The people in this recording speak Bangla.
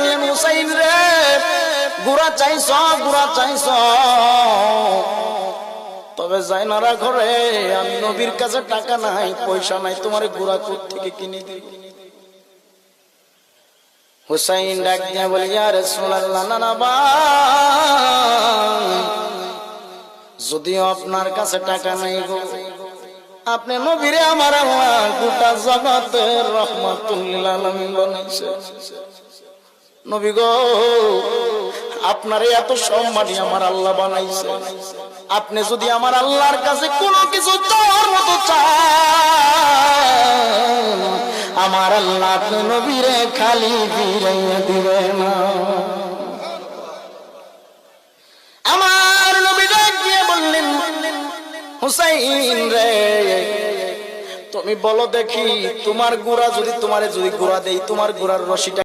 বললেন, হুসাইন রে, গুড়া চাইছ, গুড়া চাইছ, তবে জাইনারা ঘরে আমি নবীর কাছে টাকা নাই, পয়সা নাই, তোমার গুড়া কোথা থেকে কিনে দিই? হুসাইন ডাক দিয়া বলি, ইয়া রাসূলুল্লাহ, না না ভাই, যদিও আপনার কাছে টাকা নাই গো, আপনি নবীরে আমার আল্লাহ গোটা জগতের রাহমাতুল লিল আলামিন বানাইছে। নবী গো, আপনার এত সম্মানী আমার আল্লাহ বানাইছে, আপনি যদি আমার আল্লাহর কাছে কোনো কিছু চাওয়ার মতো চান, আমার আল্লাহ আপনি নবীরে খালি ফিরাইয়া দিবে না। আমার নবী ডাক দিয়ে বললেন, হুসাইন রে, তুমি বলো দেখি, তোমার গোড়া যদি, তোমারে যদি গোড়া দেই, তোমার গোড়ার রশিটা